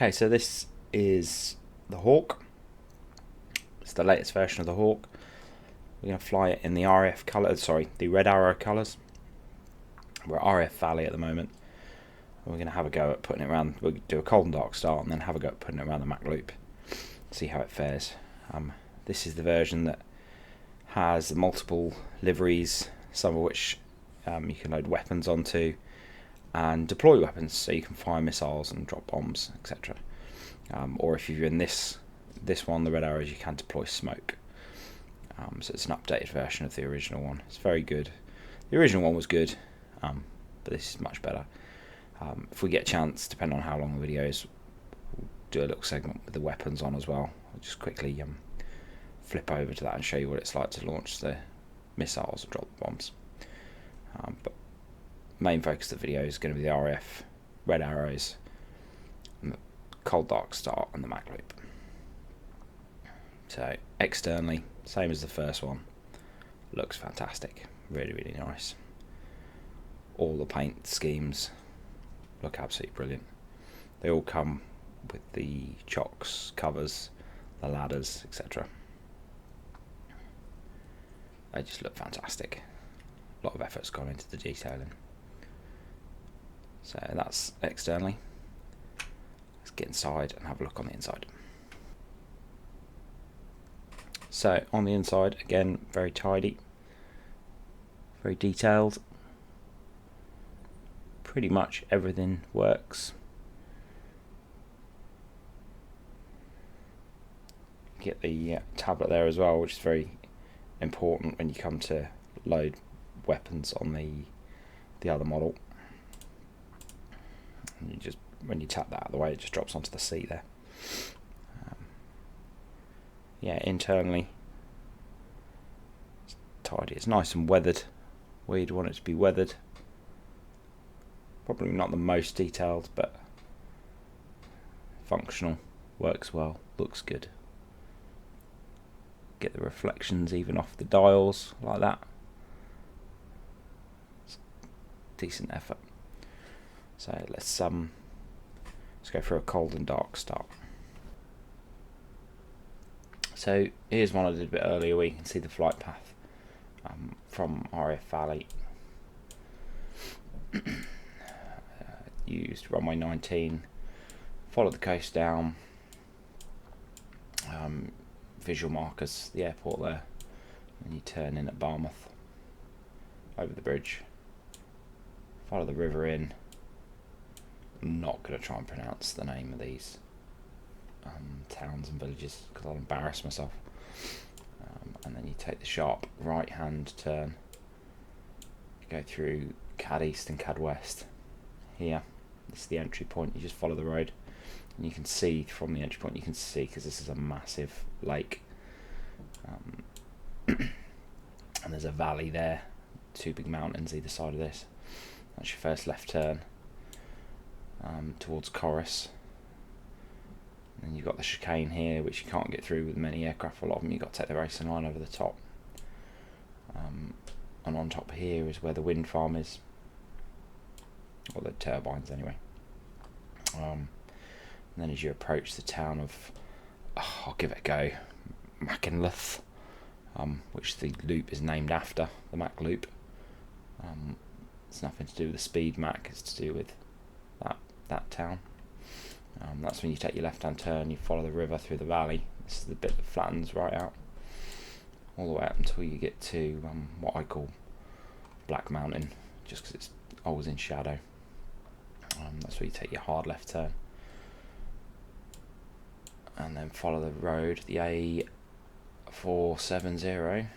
Okay, so this is the Hawk. It's the latest version of the Hawk. We're going to fly it in the RF colour, the Red Arrow colours. We're at RF Valley at the moment. We're going to have a go at putting it around. We'll do a cold and dark start and then have a go at putting it around the Mach loop. See how it fares. This is the version that has multiple liveries, some of which you can load weapons onto and deploy weapons, so you can fire missiles and drop bombs, etc. Or if you're in this one, the Red Arrows, you can deploy smoke. So it's an updated version of the original one. It's very good. The original one was good, but this is much better. If we get a chance, depending on how long the video is, we'll do a little segment with the weapons on as well. I'll just quickly flip over to that and show you what it's like to launch the missiles and drop the bombs. But main focus of the video is going to be the RF, Red Arrows, and the cold dark start and the Mach loop. So externally, same as the first one, looks fantastic, really nice. All the paint schemes look absolutely brilliant. They all come with the chocks, covers, the ladders, etc. They just look fantastic. A lot of effort's gone into the detailing. So that's externally. Let's get inside and have a look on the inside. So on the inside, again, very tidy, very detailed. Pretty much everything works. Get the tablet there as well, which is very important when you come to load weapons on the other model. And you just, when you tap that out of the way, it just drops onto the seat there. Yeah, internally it's tidy. It's nice and weathered where you'd want it to be weathered. Probably not the most detailed, but functional, works well, looks good. Get the reflections even off the dials like that. It's decent effort. So let's go for a cold and dark start. So here's one I did a bit earlier where you can see the flight path from RF Valley. Used runway 19, follow the coast down, visual markers, the airport there, and you turn in at Barmouth, over the bridge, follow the river in. I'm not going to try and pronounce the name of these towns and villages because I'll embarrass myself. And then you take the sharp right hand turn, you go through Cad East and Cad West. Here, this is the entry point. You just follow the road and you can see from the entry point, you can see because this is a massive lake, and there's a valley there, two big mountains either side of this. That's your first left turn towards Chorus. And you've got the chicane here, which you can't get through with many aircraft. A lot of them you've got to take the racing line over the top. And on top here is where the wind farm is, or the turbines anyway. And then as you approach the town of, I'll give it a go, Mach, which the loop is named after, the Mach loop. It's nothing to do with the speed Mach, it's to do with that town. That's when you take your left hand turn, you follow the river through the valley. This is the bit that flattens right out, all the way up until you get to what I call Black Mountain, just because it's always in shadow. That's where you take your hard left turn. And then follow the road, the A470,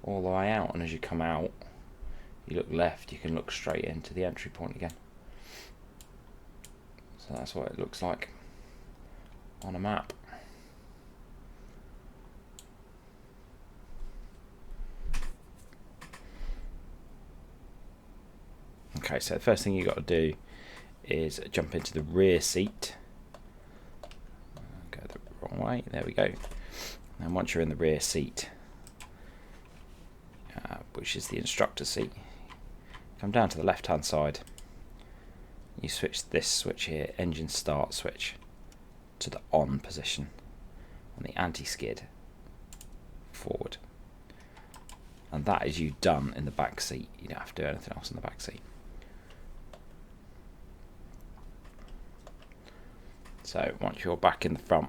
all the way out. And as you come out, you look left, you can look straight into the entry point again. So that's what it looks like on a map. Okay, so the first thing you've got to do is jump into the rear seat. Go the wrong way, there we go. And once you're in the rear seat, which is the instructor seat, come down to the left hand side. You switch this switch here, engine start switch, to the on position, and the anti-skid forward. And that is you done in the back seat. You don't have to do anything else in the back seat. So once you're back in the front,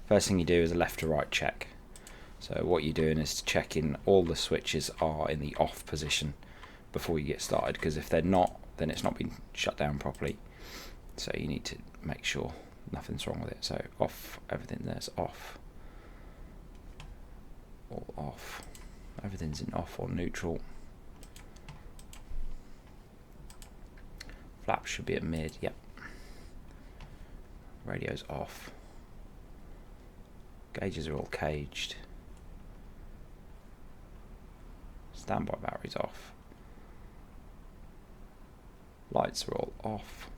first thing you do is a left to right check. So what you're doing is checking all the switches are in the off position before you get started, because if they're not, then it's not been shut down properly. So you need to make sure nothing's wrong with it. So off, everything there's off, all off, everything's in off or neutral. Flaps should be at mid, yep. Radio's off. Gauges are all caged. Standby battery's off. Lights are all off.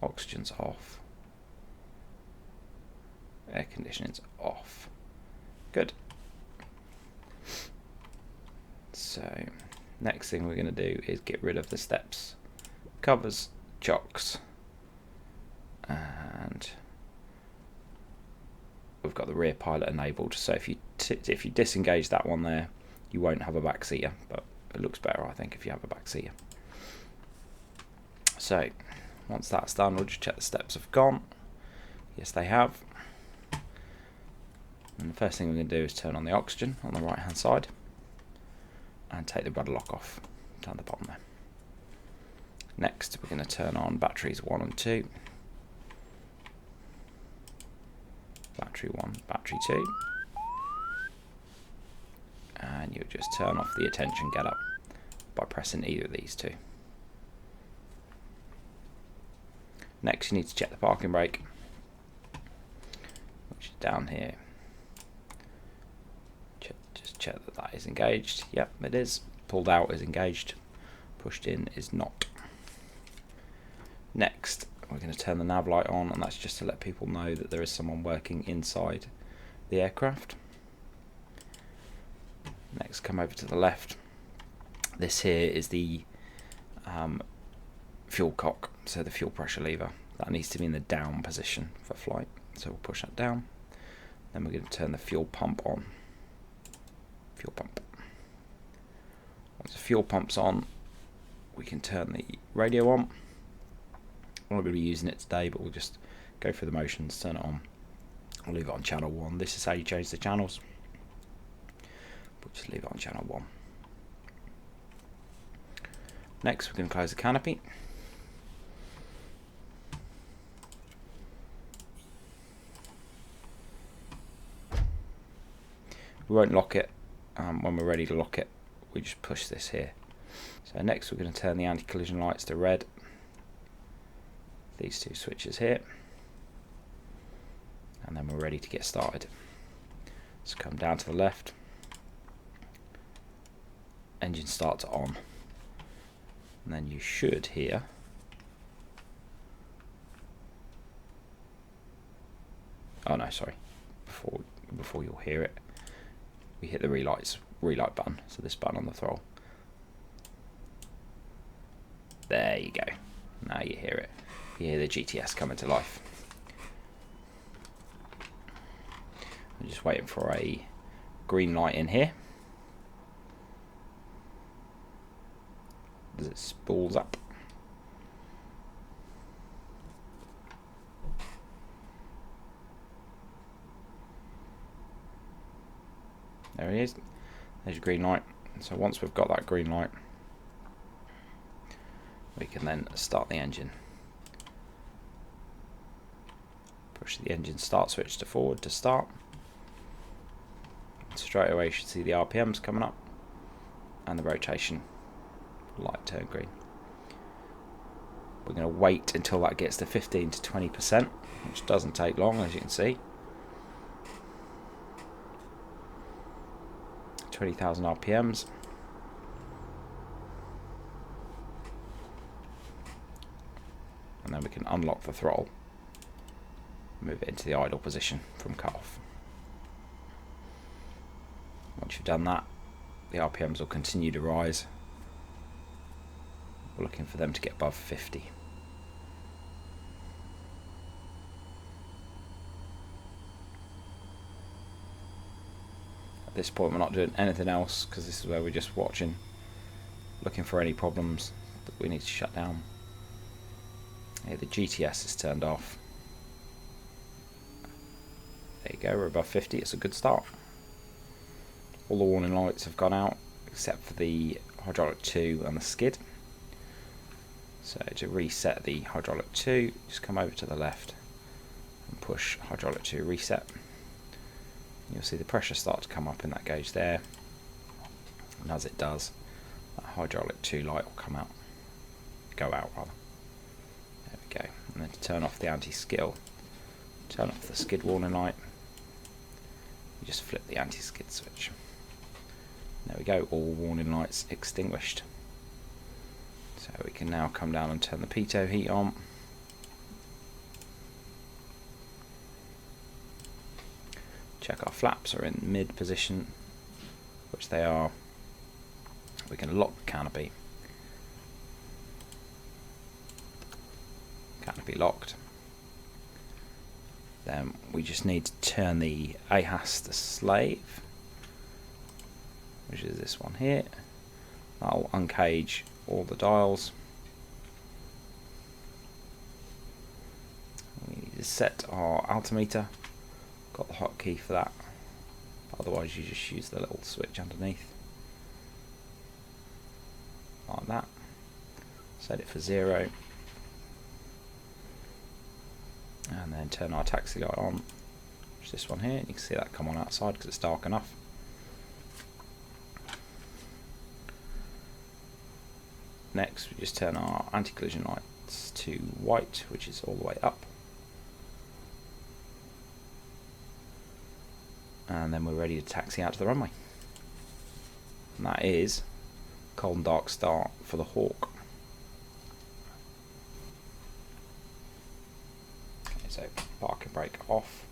Oxygen's off. Air conditioning's off. Good. So next thing we're going to do is get rid of the steps, covers, chocks, and we've got the rear pilot enabled. So if you disengage that one there, you won't have a back seater, but it looks better, I think, if you have a back seater. So once that's done, we'll just check the steps have gone. Yes, they have. And the first thing we're going to do is turn on the oxygen on the right hand side and take the rudder lock off down the bottom there. Next, we're going to turn on batteries 1 and 2. Battery 1, battery 2. And you'll just turn off the attention get up by pressing either of these two. Next, you need to check the parking brake, which is down here. Just check that that is engaged. Yep, it is. Pulled out is engaged. Pushed in is not. Next, we're going to turn the nav light on, and that's just to let people know that there is someone working inside the aircraft. Next, come over to the left. This here is the fuel cock, so the fuel pressure lever. That needs to be in the down position for flight, so we'll push that down. Then we're going to turn the fuel pump on. Fuel pump. Once the fuel pump's on, we can turn the radio on. I'm not going to be using it today, but we'll just go through the motions, turn it on. I'll leave it on channel 1. This is how you change the channels. We'll just leave it on channel 1. Next, we're going to close the canopy. We won't lock it. When we're ready to lock it, we just push this here. So next, we're going to turn the anti-collision lights to red. These two switches here, and then we're ready to get started. So come down to the left, engine start to on, and then you should hear before you'll hear it, we hit the relight button, so this button on the throttle. There you go. Now you hear it. You hear the GTS coming to life. I'm just waiting for a green light in here. As it spools up. There it is. There's your green light. So once we've got that green light, we can then start the engine. Push the engine start switch to forward to start. Straight away you should see the RPMs coming up and the rotation light turn green. We're going to wait until that gets to 15 to 20%, which doesn't take long, as you can see. 20,000 RPMs. And then we can unlock the throttle, move it into the idle position from cut-off. Once you've done that, the RPMs will continue to rise. We're looking for them to get above 50. this point we're not doing anything else, because this is where we're just watching, looking for any problems that we need to shut down. Okay, the GTS is turned off. There you go, we're above 50, it's a good start. All the warning lights have gone out, except for the hydraulic 2 and the skid. So to reset the hydraulic 2, just come over to the left and push hydraulic 2 reset. You'll see the pressure start to come up in that gauge there, and as it does, that hydraulic 2 light will come out, go out rather. There we go. And then to turn off the anti-skill, turn off the skid warning light, you just flip the anti-skid switch. There we go, all warning lights extinguished. So we can now come down and turn the pitot heat on. Check our flaps are in mid position, which they are. We can lock the canopy. Canopy locked. Then we just need to turn the AHAS to slave, which is this one here. That'll uncage all the dials. We need to set our altimeter. Got the hotkey for that. Otherwise you just use the little switch underneath. Like that. Set it for 0. And then turn our taxi light on, which is this one here. You can see that come on outside because it's dark enough. Next we just turn our anti-collision lights to white, which is all the way up. And then we're ready to taxi out to the runway. And that is cold and dark start for the Hawk. Okay, so parking brake off.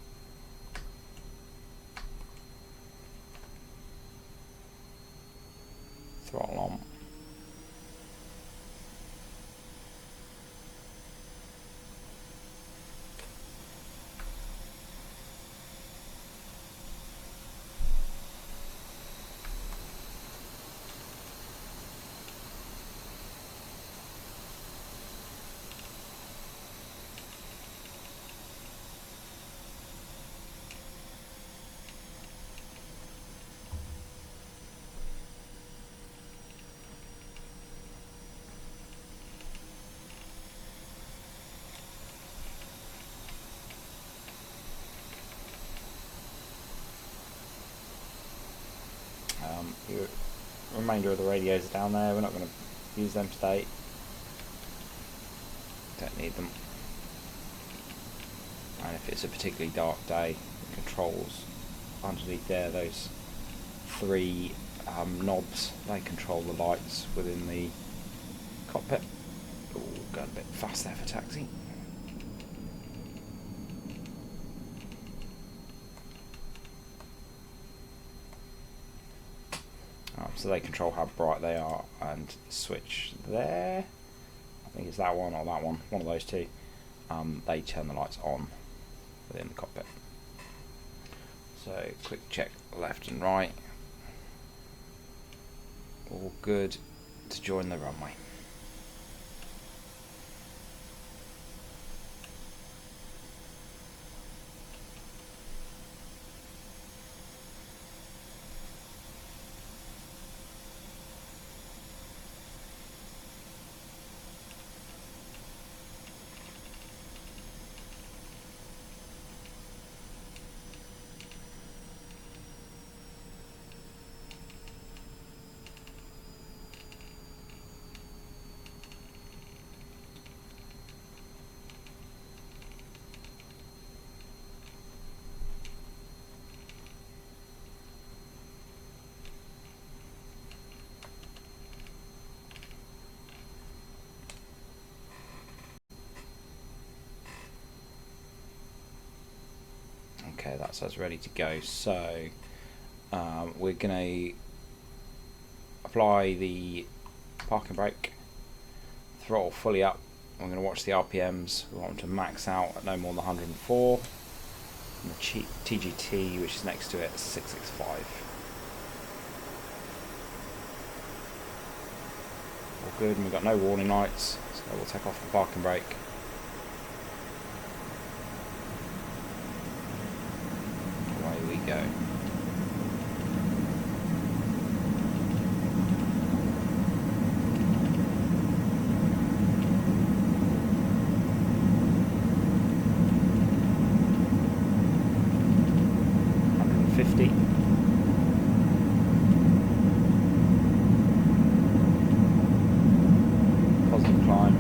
Throttle on. The remainder of the radios are down there. We're not going to use them today. Don't need them. And if it's a particularly dark day, the controls underneath there, those 3 knobs, they control the lights within the cockpit. Ooh, going a bit fast there for taxi. So they control how bright they are, and switch there, I think it's that one or that one of those two, they turn the lights on within the cockpit. So quick check left and right, all good to join the runway. Okay, that's us ready to go. So we're going to apply the parking brake, throttle fully up. We're going to watch the RPMs. We want them to max out at no more than 104. And the TGT, which is next to it, is 665. All good, and we've got no warning lights, so we'll take off the parking brake. Away we go. Positive climb,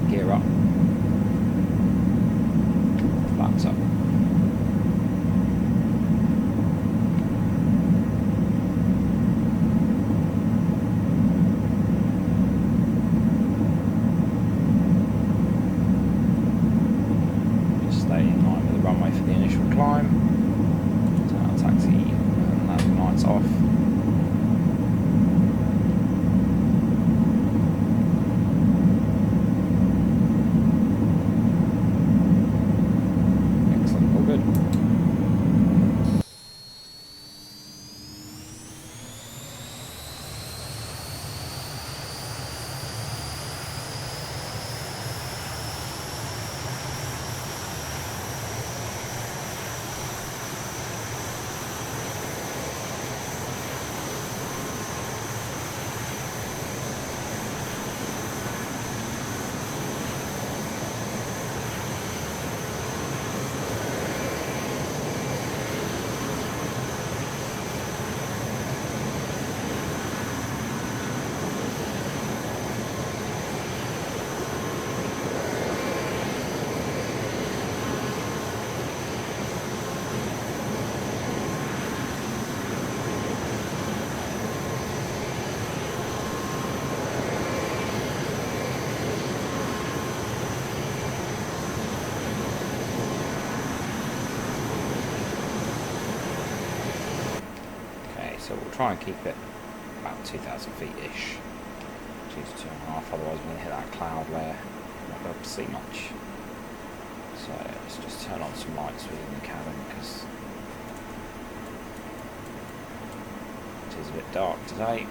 gear up, flaps up. Just stay in line with the runway for the initial climb. Turn our taxi and landing lights off. So we'll try and keep it about 2,000 feet-ish, 2 to 2.5, otherwise we're going to hit that cloud layer, not be able to see much. So let's just turn on some lights within the cabin because it is a bit dark today.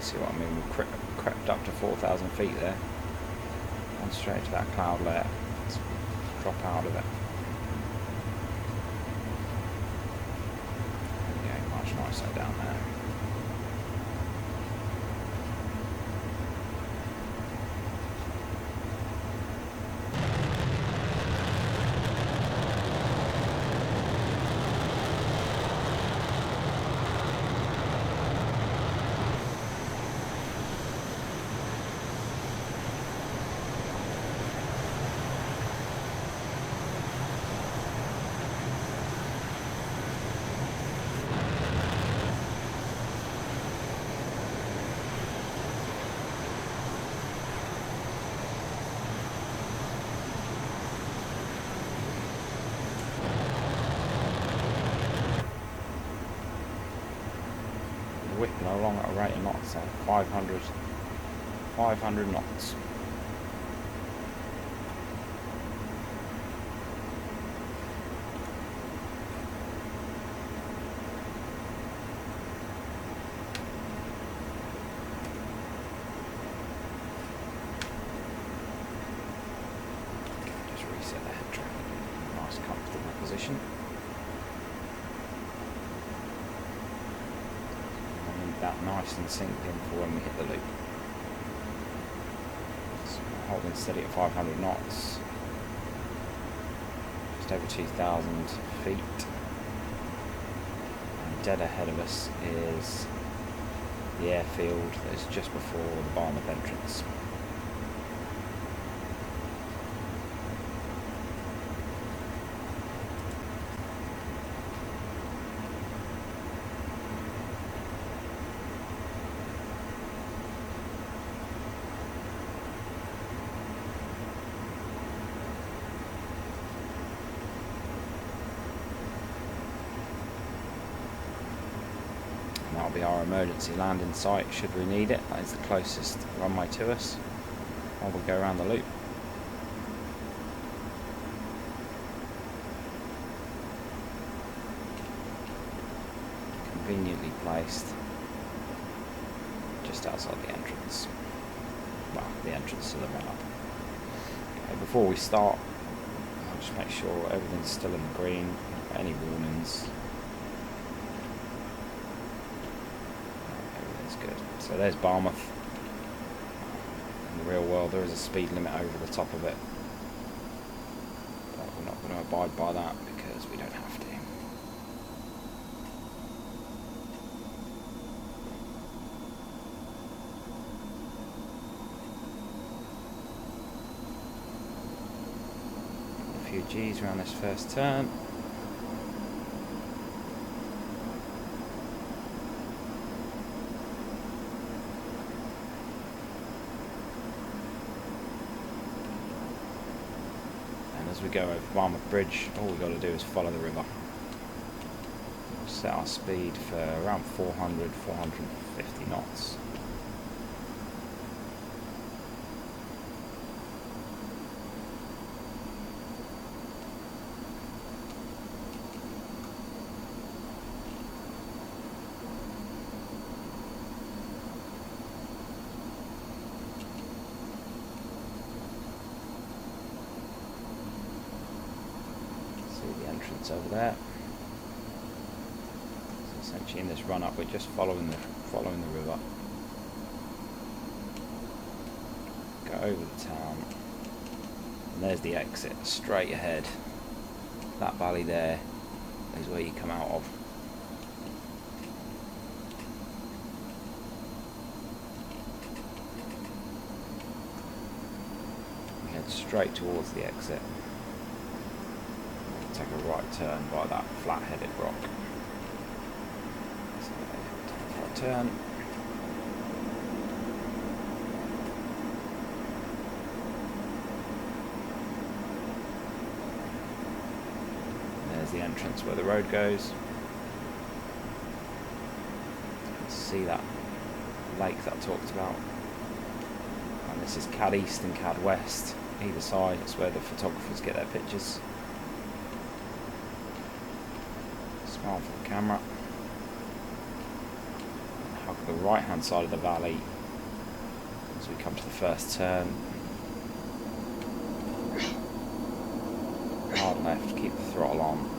See what I mean? We've crept up to 4,000 feet there. On straight to that cloud layer. Let's drop out of it. Yeah, much nicer down there. Whipping along at a rate of knots, so 500 knots. Just reset the head traffic in a nice comfortable position. That nice and synced in for when we hit the loop. So holding steady at 500 knots, just over 2,000 feet, and dead ahead of us is the airfield that is just before the Barnard entrance. And that'll be our emergency landing site should we need it. That is the closest runway to us while we go around the loop. Conveniently placed just outside the entrance. Well, the entrance to the run-up. Okay, before we start, I'll just make sure everything's still in the green. Any warnings? Everything's good. So there's Barmouth. In the real world, there is a speed limit over the top of it, but we're not going to abide by that because we don't have to. A few G's around this first turn. As we go over Barmouth Bridge, all we've got to do is follow the river. We'll set our speed for around 400, 450 knots. Over there. So essentially in this run up we're just following the river. Go over the town. And there's the exit straight ahead. That valley there is where you come out of. We head straight towards the exit. Take a right turn by that flat-headed rock. So, take a right turn. And there's the entrance where the road goes. You can see that lake that I talked about. And this is Cad East and Cad West. Either side, that's where the photographers get their pictures. Smile for the camera. Hug the right hand side of the valley as we come to the first turn. Hard left, keep the throttle on.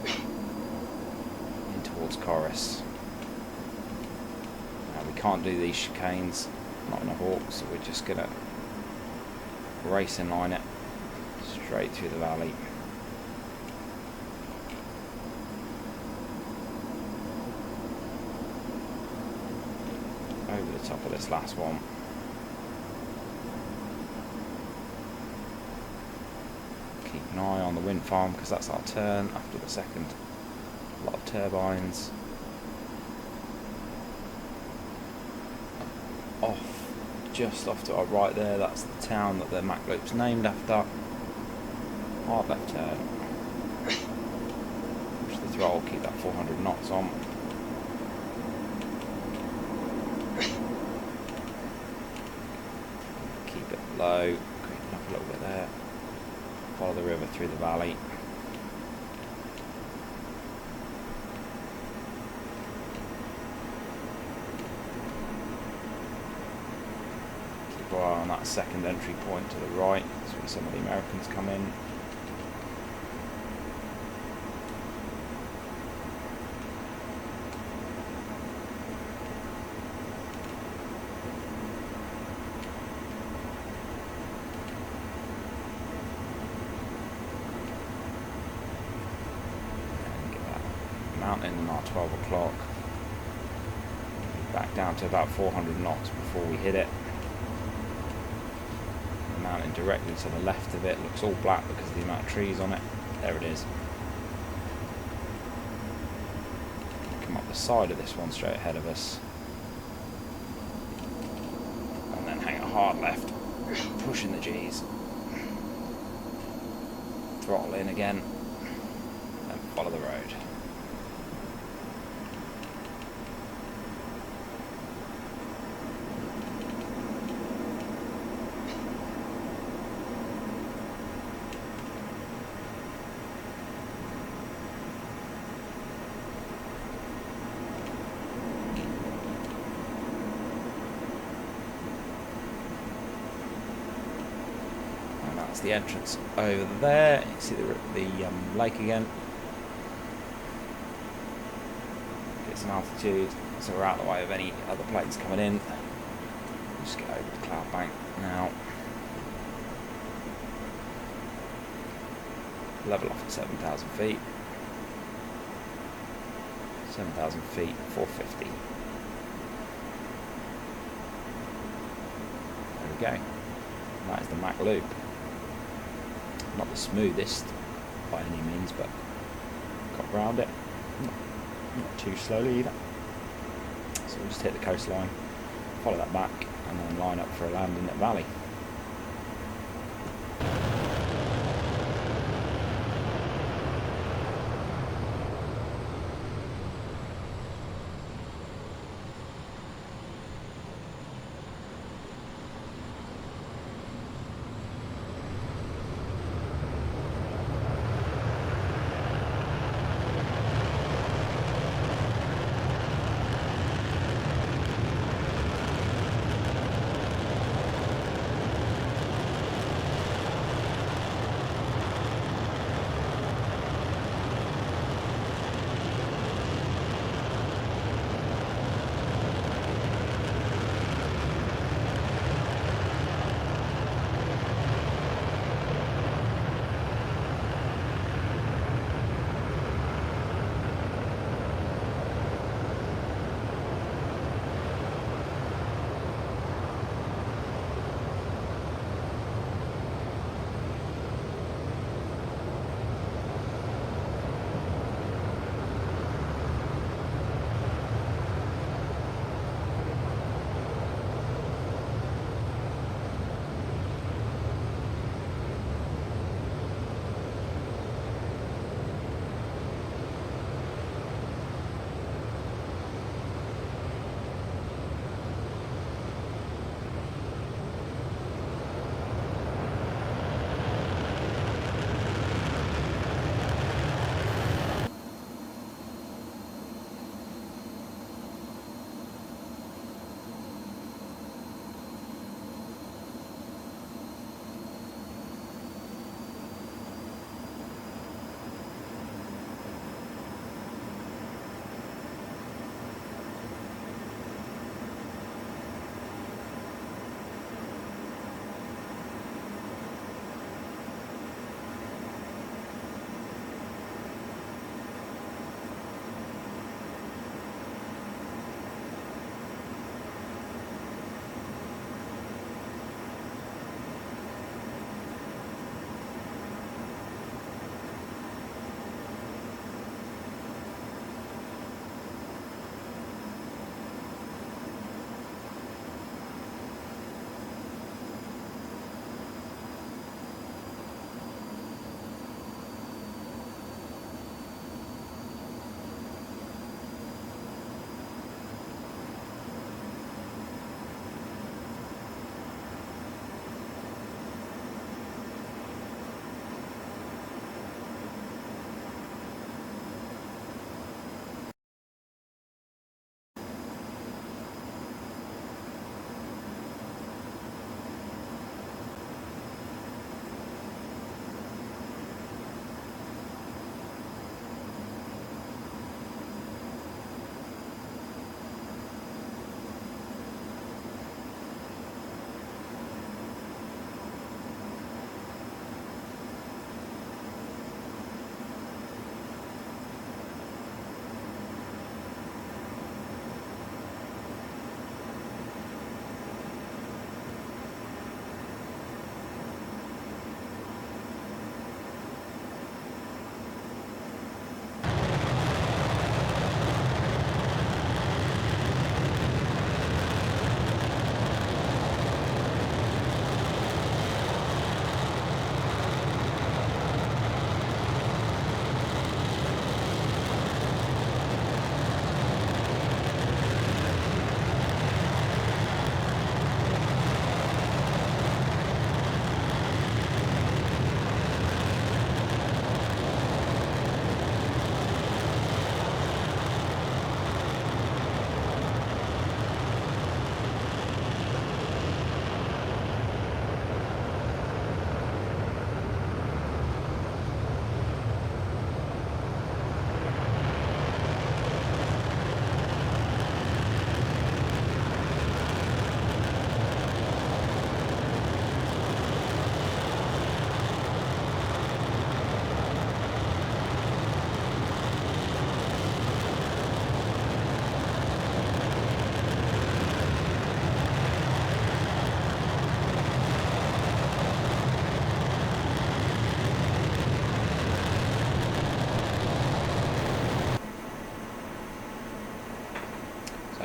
In towards Chorus. Now we can't do these chicanes, not in a Hawk, so we're just gonna race in line it straight through the valley. Over the top of this last one. Keep an eye on the wind farm because that's our turn after the second. A lot of turbines. Just off to our right there, that's the town that the Mach loop's named after. Hard left turn. Push the throttle, keep that 400 knots on. Low, creeping up a little bit there. Follow the river through the valley. Keep our eye on that second entry point to the right. That's where some of the Americans come in. Mountain and our 12 o'clock. Back down to about 400 knots before we hit it. The mountain directly to the left of it looks all black because of the amount of trees on it. There it is. Come up the side of this one straight ahead of us. And then hang a hard left, pushing the G's. Throttle in again, and follow the road. the entrance over there. You see the lake again. Get some altitude, so we're out of the way of any other planes coming in. Just get over the cloud bank now. Level off at 7,000 feet. 7,000 feet, 450. There we go. And that is the Mach loop. Not the smoothest by any means, but got around it. Not too slowly either. So we'll just hit the coastline, follow that back, and then line up for a landing at Valley.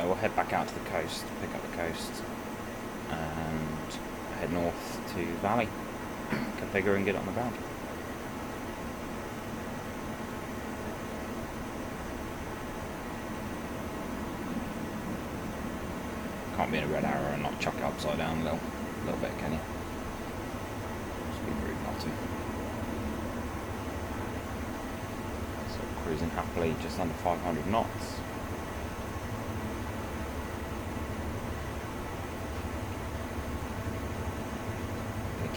we'll head back out to the coast, pick up the coast, and head north to Valley, configure and get it on the ground. Can't be in a red arrow and not chuck it upside down a little bit, can you? Just be rude not to. So cruising happily just under 500 knots.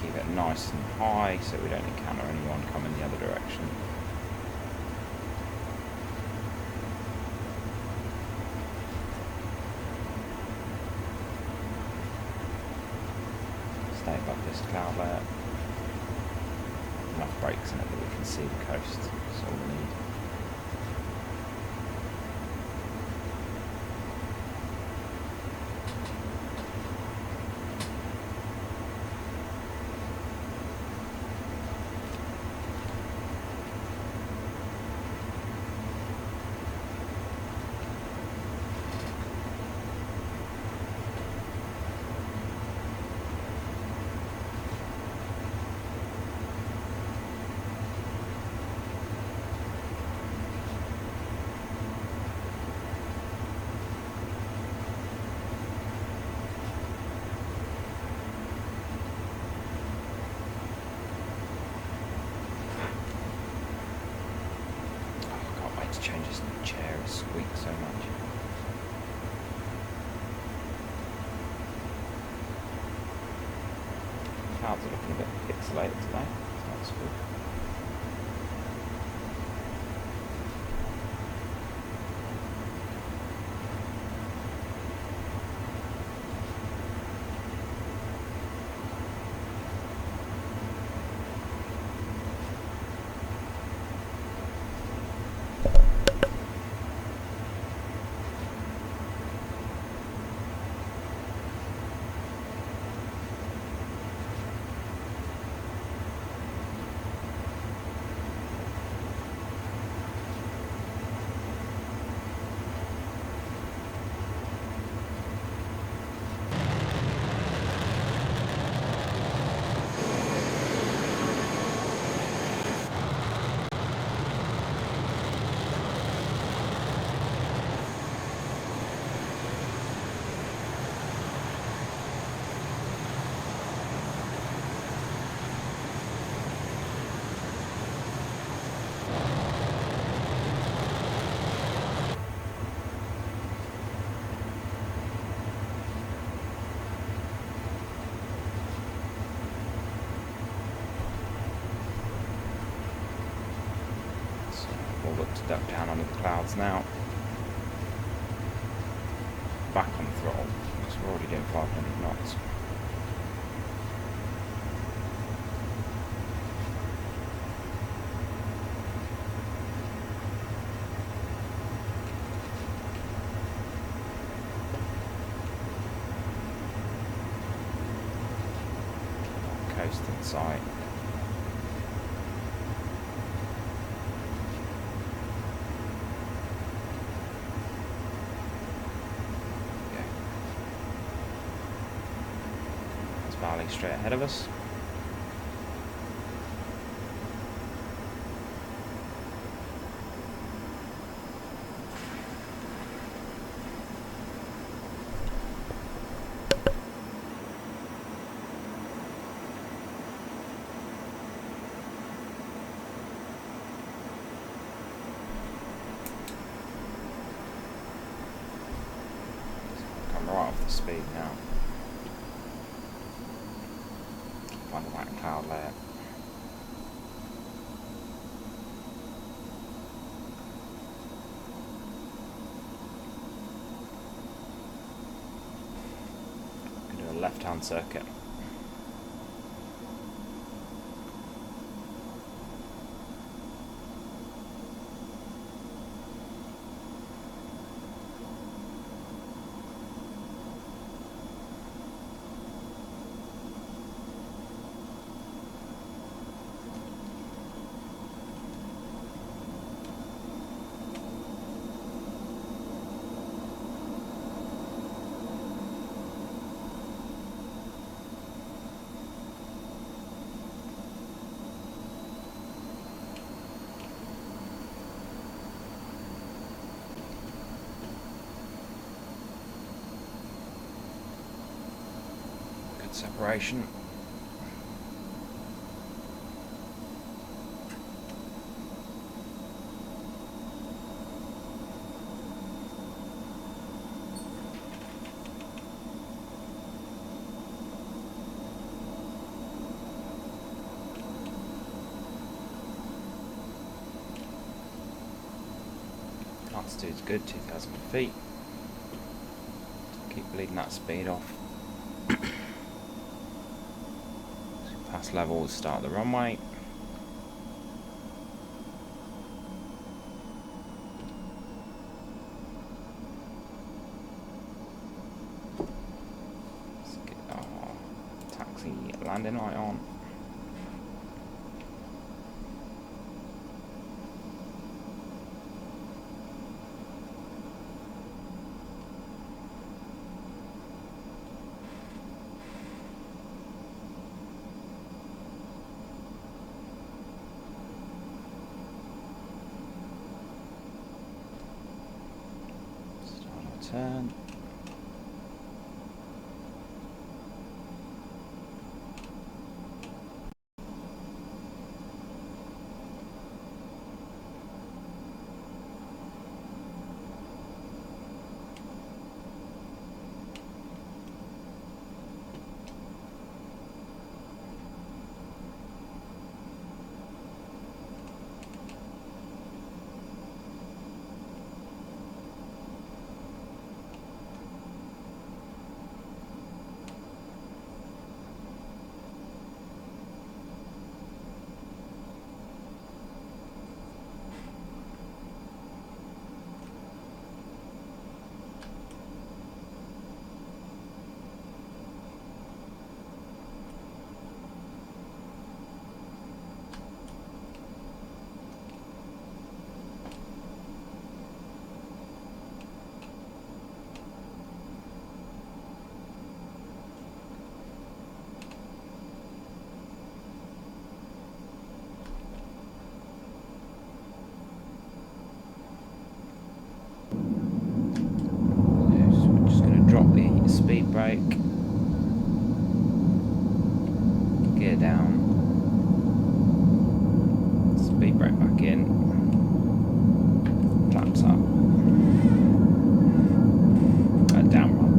Keep it nice and high so we don't encounter anyone coming the other direction. Stay above this cloud layer. Enough breaks in it that we can see the coast. That's all we need. Change this chair, it squeaks so much. Clouds are looking a bit pixelated today, so that's good. We'll look to duck down under the clouds now. Back on the throttle, because we're already doing 500 knots. Coast in sight. Valley straight ahead of us. Come right off the speed now. Under that cloud layer. I'm going to do a left-hand circuit. separation. Altitude's good, 2,000 feet. Keep bleeding that speed off. Pass level, start the runway. Let's get our taxi landing light on. Turn. Speed brake, gear down, speed brake back in, flaps up, down run.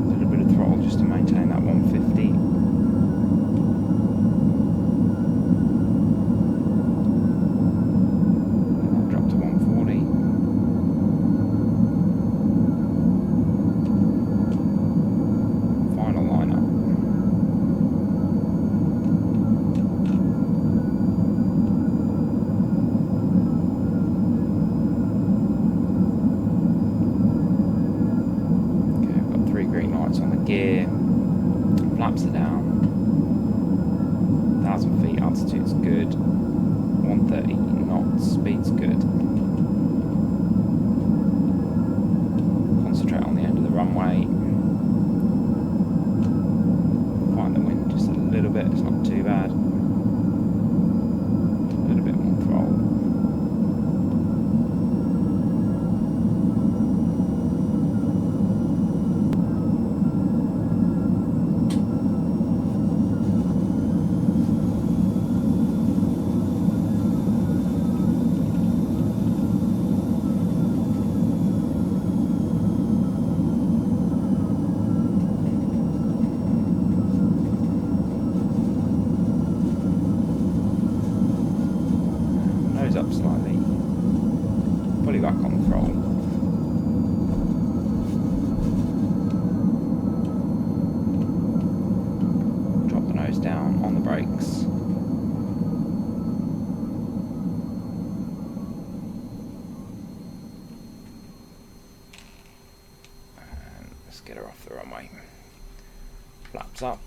A little bit of throttle just to maintain that 150. Gear, flaps are down, 1,000 feet, altitude's good, 130 knots, speed's good. Concentrate on the end of the runway, find the wind just a little bit, it's not too bad, a little bit more throttle. Up slightly, fully back on the throttle. Drop the nose down on the brakes. And let's get her off the runway. Flaps up.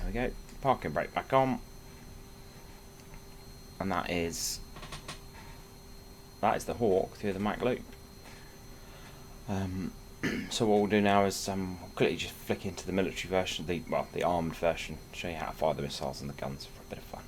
we go. Parking brake back on. And that is the Hawk through the Mach loop. So what we'll do now is quickly just flick into the military version, the armoured version, show you how to fire the missiles and the guns for a bit of fun.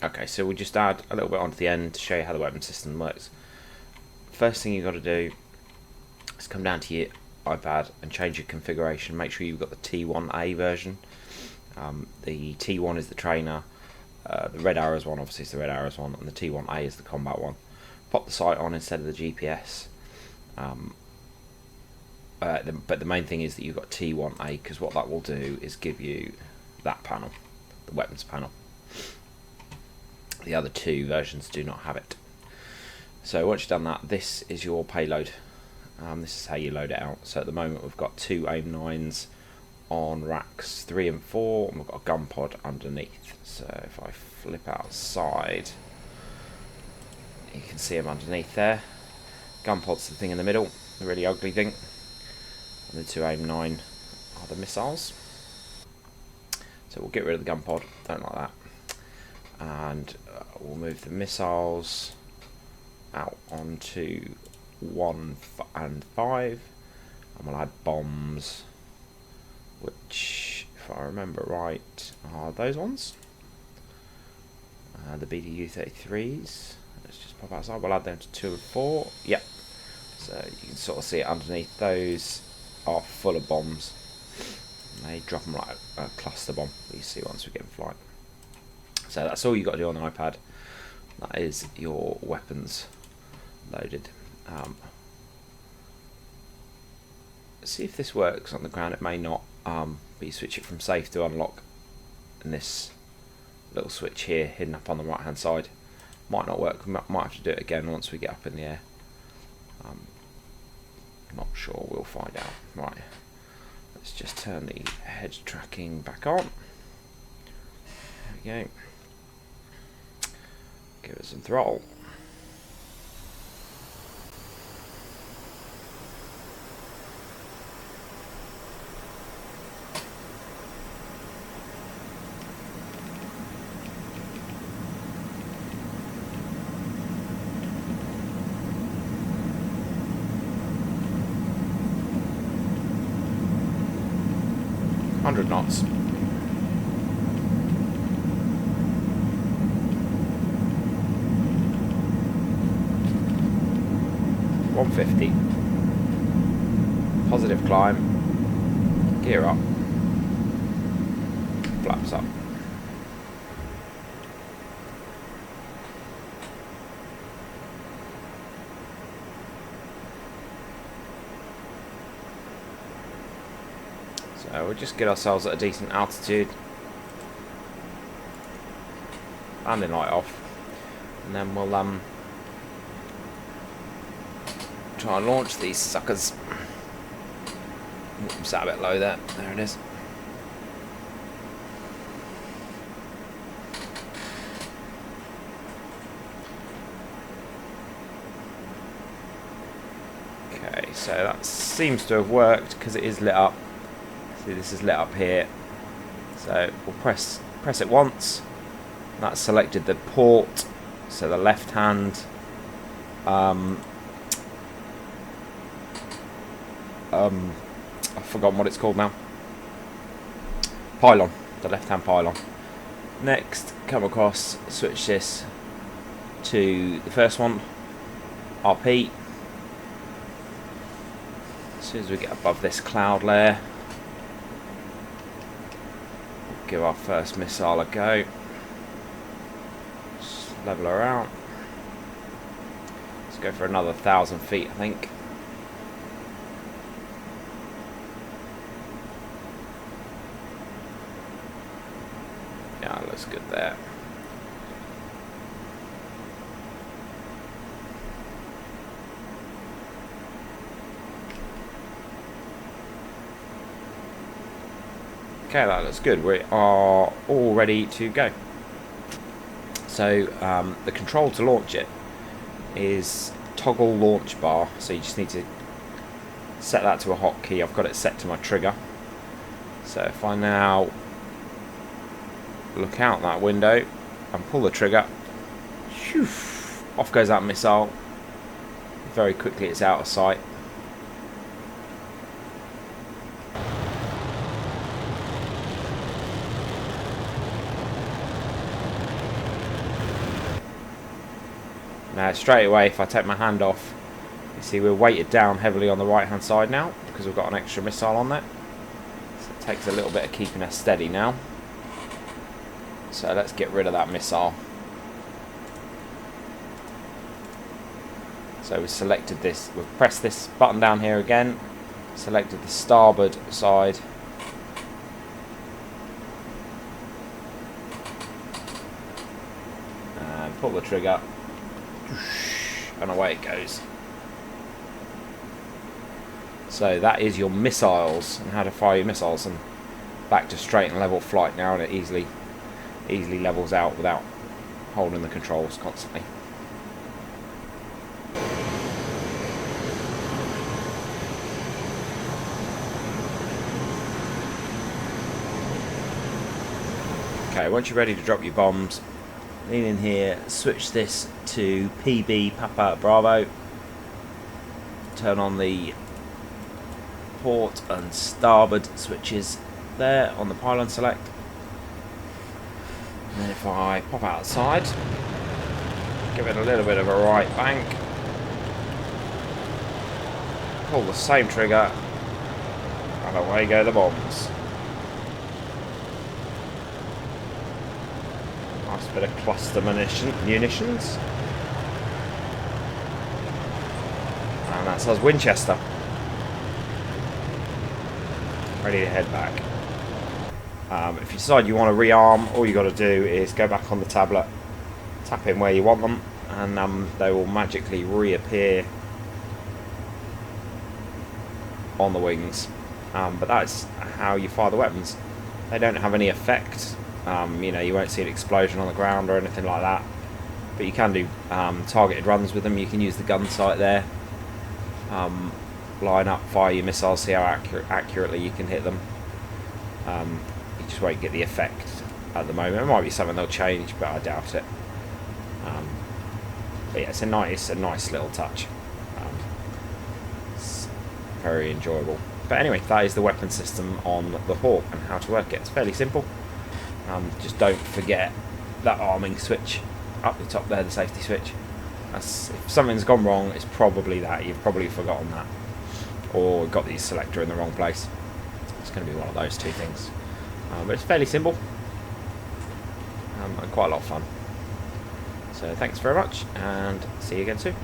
Okay, so we'll just add a little bit onto the end to show you how the weapon system works. First thing you've got to do is come down to your iPad and change your configuration. Make sure you've got the T1A version. The T1 is the trainer, the red arrows one obviously is the red arrows one, and the T1A is the combat one. Pop the sight on instead of the GPS. But the main thing is that you've got T1A, because what that will do is give you that panel, the weapons panel. The other two versions do not have it. So once you've done that, this is your payload. This is how you load it out. So at the moment we've got two AIM-9s on racks 3 and 4, and we've got a gun pod underneath. So if I flip outside, you can see them underneath there. Gun pod's the thing in the middle, the really ugly thing. And the two AIM-9 are the missiles. So we'll get rid of the gun pod, don't like that. And we'll move the missiles out onto 1 and 5, and we'll add bombs, which, if I remember right, are those ones. The BDU-33s. Let's just pop outside. We'll add them to 2 and 4. Yep. So you can sort of see it underneath. Those are full of bombs. And they drop them like a cluster bomb that you see once we get in flight. So that's all you've got to do on the iPad. That is your weapons loaded. See if this works on the ground. It may not, but you switch it from safe to unlock, and this little switch here hidden up on the right hand side might not work. We might have to do it again once we get up in the air. Not sure, we'll find out. Right, let's just turn the head tracking back on. There we go. Give it some throttle. Hundred knots. .150. Positive climb. Gear up. Flaps up. So we'll just get ourselves at a decent altitude. Landing light off. And then we'll try and launch these suckers. Oops, sat a bit low there. There it is. Okay, so that seems to have worked because it is lit up. See, this is lit up here. So we'll press it once. That's selected the port, so the left hand. I've forgotten what it's called now. Pylon, the left-hand pylon. Next, come across, switch this to the first one, RP. As soon as we get above this cloud layer, we'll give our first missile a go. level her out. Let's go for another 1,000 feet, I think. Yeah, that looks good there. Okay, that looks good. We are all ready to go. So the control to launch it is toggle launch bar. So you just need to set that to a hotkey. I've got it set to my trigger. So if I now look out that window and pull the trigger, whew, off goes that missile. Very quickly it's out of sight. Now straight away, if I take my hand off, you see we're weighted down heavily on the right hand side now because we've got an extra missile on there. So it takes a little bit of keeping us steady now. So let's get rid of that missile. So we've selected this, we've pressed this button down here again, selected the starboard side. And pull the trigger. And away it goes. So that is your missiles and how to fire your missiles, and back to straight and level flight now, and it easily levels out without holding the controls constantly. Okay, once you're ready to drop your bombs, lean in here, switch this to PB Papa Bravo, turn on the port and starboard switches there on the pylon select, and then if I pop outside, give it a little bit of a right bank, pull the same trigger, and away go the bombs. Nice bit of cluster munitions. And that's us Winchester. Ready to head back. If you decide you want to rearm, all you got to do is go back on the tablet, tap in where you want them, and they will magically reappear on the wings. But that's how you fire the weapons. They don't have any effect. You know, you won't see an explosion on the ground or anything like that, but you can do targeted runs with them. You can use the gun sight there, line up, fire your missiles, see how accurately you can hit them. You just won't get the effect at the moment. It might be something they'll change, but I doubt it. But yeah, it's a nice little touch. It's very enjoyable. But anyway, that is the weapon system on the Hawk and how to work it. It's fairly simple. Just don't forget that arming switch up the top there, the safety switch. If something's gone wrong, it's probably that. You've probably forgotten that, or got the selector in the wrong place. It's going to be one of those two things. But it's fairly simple and quite a lot of fun. So thanks very much, and see you again soon.